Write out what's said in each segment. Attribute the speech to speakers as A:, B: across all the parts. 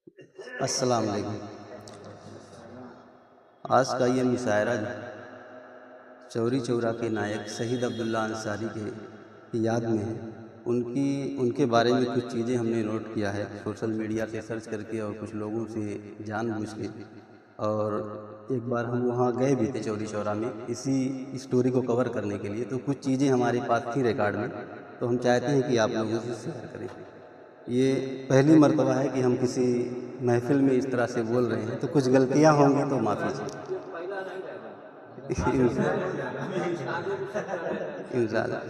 A: अस्सलाम वालेकुम। आज का ये मुशायरा चौरी चौरा के नायक शहीद अब्दुल्ला अंसारी के याद में है। उनके बारे में कुछ चीज़ें हमने नोट किया है सोशल मीडिया से सर्च करके और कुछ लोगों से जानबूझ के। और एक बार हम वहाँ गए भी थे चौरी चौरा में इसी स्टोरी को कवर करने के लिए, तो कुछ चीज़ें हमारे पास थी रिकॉर्ड में, तो हम चाहते हैं कि आप लोगों से शेयर करें। ये पहली मर्तबा है कि हम किसी महफिल में इस तरह से बोल रहे हैं, तो कुछ गलतियाँ होंगी तो माफ़ी चाहिए। इंशाल्लाह।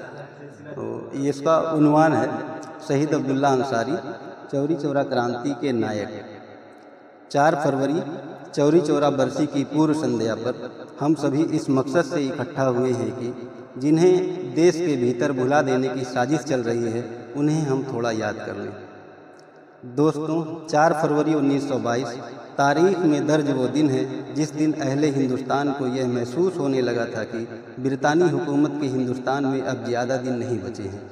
A: तो ये इसका उन्वान है शहीद अब्दुल्ला अंसारी, चौरी चौरा क्रांति के नायक। 4 फरवरी चौरी चौरा बरसी की पूर्व संध्या पर हम सभी इस मकसद से इकट्ठा हुए हैं कि जिन्हें देश के भीतर भुला देने की साजिश चल रही है उन्हें हम थोड़ा याद कर लें। दोस्तों, 4 फरवरी 1922 तारीख में दर्ज वो दिन है जिस दिन अहले हिंदुस्तान को यह महसूस होने लगा था कि ब्रितानी हुकूमत के हिंदुस्तान में अब ज़्यादा दिन नहीं बचे हैं।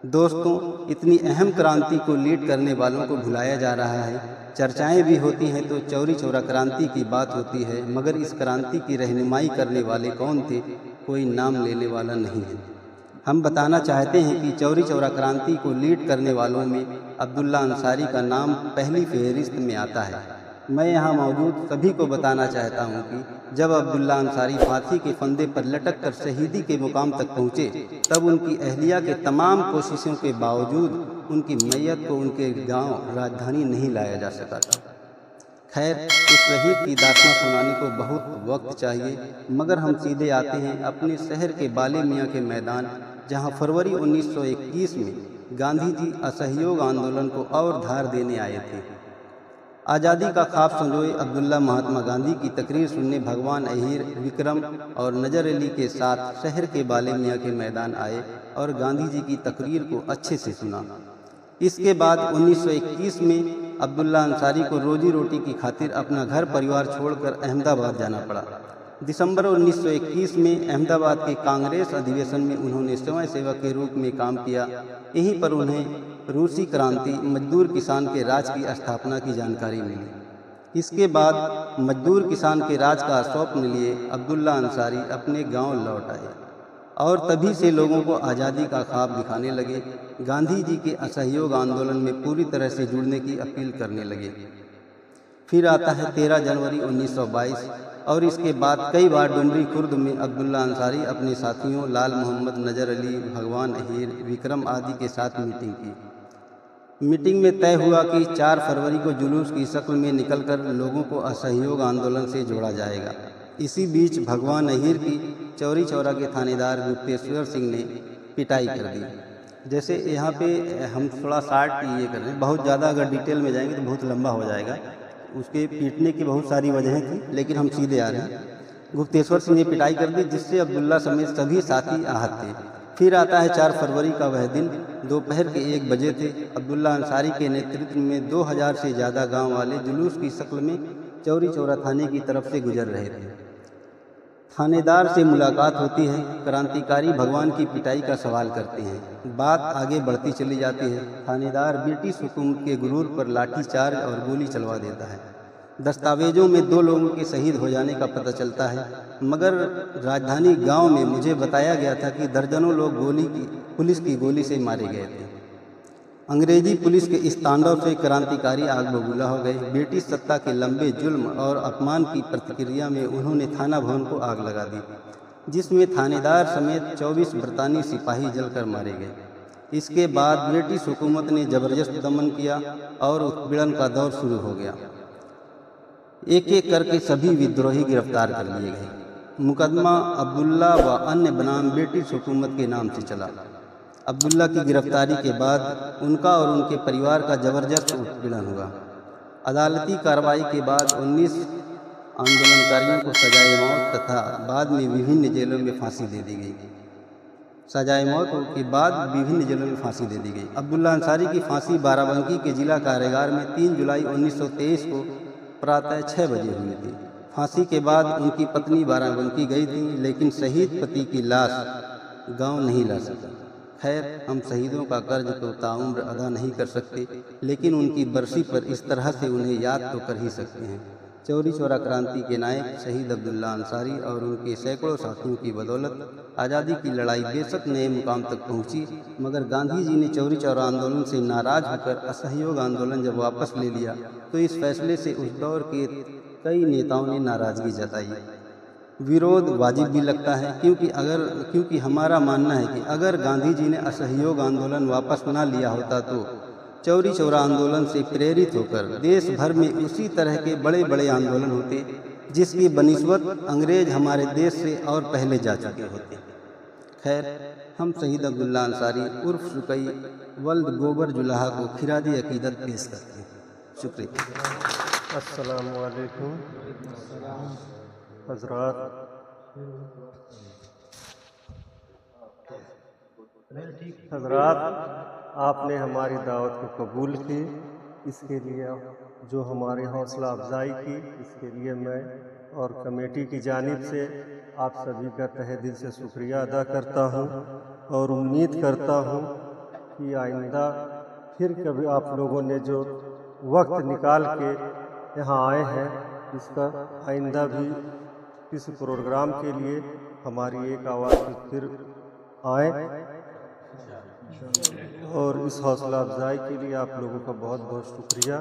A: दोस्तों, इतनी अहम क्रांति को लीड करने वालों को भुलाया जा रहा है। चर्चाएं भी होती हैं तो चौरी चौरा क्रांति की बात होती है, मगर इस क्रांति की रहनुमाई करने वाले कौन थे, कोई नाम लेने वाला नहीं है। हम बताना चाहते हैं कि चौरी चौरा क्रांति को लीड करने वालों में अब्दुल्ला अंसारी का नाम पहली फहरिस्त में आता है। मैं यहाँ मौजूद सभी को बताना चाहता हूँ कि जब अब्दुल्ला अंसारी फांसी के फंदे पर लटक कर शहीदी के मुकाम तक पहुँचे, तब उनकी अहलिया के तमाम कोशिशों के बावजूद उनकी मैयत को उनके गांव राजधानी नहीं लाया जा सका था। खैर, इस शहीद की दास्तां सुनाने को बहुत वक्त चाहिए, मगर हम सीधे आते हैं अपने शहर के बाले मियाँ के मैदान, जहाँ फरवरी 1921 में गांधी जी असहयोग आंदोलन को और धार देने आए थे। आज़ादी का ख्वाब संजोए अब्दुल्ला महात्मा गांधी की तकरीर सुनने भगवान अहीर, विक्रम और नजर अली के साथ शहर के बाले मियाँ के मैदान आए और गांधी जी की तकरीर को अच्छे से सुना। इसके बाद 1921 में अब्दुल्ला अंसारी को रोजी रोटी की खातिर अपना घर परिवार छोड़कर अहमदाबाद जाना पड़ा। दिसंबर 1921 में अहमदाबाद के कांग्रेस अधिवेशन में उन्होंने स्वयं सेवक के रूप में काम किया। यहीं पर उन्हें रूसी क्रांति मजदूर किसान के राज की स्थापना की जानकारी मिली। इसके बाद मजदूर किसान के राज का स्वप्न लिए अब्दुल्ला अंसारी अपने गांव लौट आए और तभी से लोगों को आज़ादी का ख्वाब दिखाने लगे। गांधी जी के असहयोग आंदोलन में पूरी तरह से जुड़ने की अपील करने लगे। फिर आता है 13 जनवरी 1922 और इसके बाद कई बार डुमरी खुर्द में अब्दुल्ला अंसारी अपने साथियों लाल मोहम्मद, नजर अली, भगवान अहीर, विक्रम आदि के साथ मीटिंग की। मीटिंग में तय हुआ कि 4 फरवरी को जुलूस की शक्ल में निकलकर लोगों को असहयोग आंदोलन से जोड़ा जाएगा। इसी बीच भगवान अहीर की चौरी चौरा के थानेदार गुप्तेश्वर सिंह ने पिटाई कर दी। जैसे यहाँ पे हम थोड़ा शार्ट ये कर रहे हैं, बहुत ज़्यादा अगर डिटेल में जाएंगे तो बहुत लंबा हो जाएगा। उसके पीटने की बहुत सारी वजहें थी, लेकिन हम सीधे आ रहे हैं। गुप्तेश्वर सिंह ने पिटाई कर दी, जिससे अब्दुल्ला समेत सभी साथी आहत थे। फिर आता है 4 फरवरी का वह दिन, दोपहर के 1 बजे थे। अब्दुल्ला अंसारी के नेतृत्व में 2000 से ज़्यादा गांव वाले जुलूस की शक्ल में चौरी चौरा थाने की तरफ से गुजर रहे थे। थानेदार से मुलाकात होती है। क्रांतिकारी भगवान की पिटाई का सवाल करते हैं। बात आगे बढ़ती चली जाती है। थानेदार ब्रिटिश हुकूमत के गुरूर पर लाठीचार्ज और गोली चलवा देता है। दस्तावेजों में 2 लोगों के शहीद हो जाने का पता चलता है, मगर राजधानी गांव में मुझे बताया गया था कि दर्जनों लोग पुलिस की गोली से मारे गए थे। अंग्रेजी पुलिस के इस तांडव से क्रांतिकारी आग बबूला हो गए। ब्रिटिश सत्ता के लंबे जुल्म और अपमान की प्रतिक्रिया में उन्होंने थाना भवन को आग लगा दी, जिसमें थानेदार समेत 24 बरतानी सिपाही जलकर मारे गए। इसके बाद ब्रिटिश हुकूमत ने जबरदस्त दमन किया और उत्पीड़न का दौर शुरू हो गया। एक एक करके सभी विद्रोही गिरफ्तार कर लिए गए। मुकदमा अब्दुल्ला व अन्य बनाम ब्रिटिश हुकूमत के नाम से चला। अब्दुल्ला की गिरफ्तारी के बाद उनका और उनके परिवार का जबरदस्त उत्पीड़न हुआ। अदालती कार्रवाई के बाद 19 आंदोलनकारियों को सजाए मौत तथा बाद में विभिन्न जेलों में फांसी दे दी गई। सजाए मौत के बाद विभिन्न जेलों में फांसी दे दी गई। अब्दुल्ला अंसारी की फांसी बाराबंकी के जिला कारागार में 3 जुलाई 1923 को प्रातः 6 बजे हुई थी। फांसी के बाद उनकी पत्नी बाराबंकी गई थी, लेकिन शहीद पति की लाश गांव नहीं ला सका। खैर, हम शहीदों का कर्ज तो ताउम्र अदा नहीं कर सकते, लेकिन उनकी बरसी पर इस तरह से उन्हें याद तो कर ही सकते हैं। चौरी चौरा क्रांति के नायक शहीद अब्दुल्ला अंसारी और उनके सैकड़ों साथियों की बदौलत आज़ादी की लड़ाई बेशक नए मुकाम तक पहुंची, मगर गांधी जी ने चौरी चौरा आंदोलन से नाराज होकर असहयोग आंदोलन जब वापस ले लिया, तो इस फैसले से उस दौर के कई नेताओं ने नाराज़गी जताई। विरोध वाजिब भी लगता है, क्योंकि हमारा मानना है कि अगर गांधी जी ने असहयोग आंदोलन वापस ना लिया होता तो चौरी चौरा आंदोलन से प्रेरित होकर देश भर में उसी तरह के बड़े बड़े आंदोलन होते, जिसकी बनिस्बत अंग्रेज हमारे देश से और पहले जा चुके होते। खैर, हम शहीद अब्दुल्ला अंसारी उर्फ सुकई वल्द गोबर जुलाहा को खिराजी अकीदत पेश करते हैं। शुक्रिया।
B: अस्सलामु अलैकुम हज़रात, आपने हमारी दावत को कबूल की, इसके लिए जो हमारी हौसला अफजाई की, इसके लिए मैं और कमेटी की जानिब से आप सभी का तहे दिल से शुक्रिया अदा करता हूं और उम्मीद करता हूं कि आइंदा फिर कभी आप लोगों ने जो वक्त निकाल के यहाँ आए हैं, इसका आइंदा भी इस प्रोग्राम के लिए हमारी एक आवाज़ फिर आए, और इस हौसला अफजाई के लिए आप लोगों का बहुत बहुत शुक्रिया।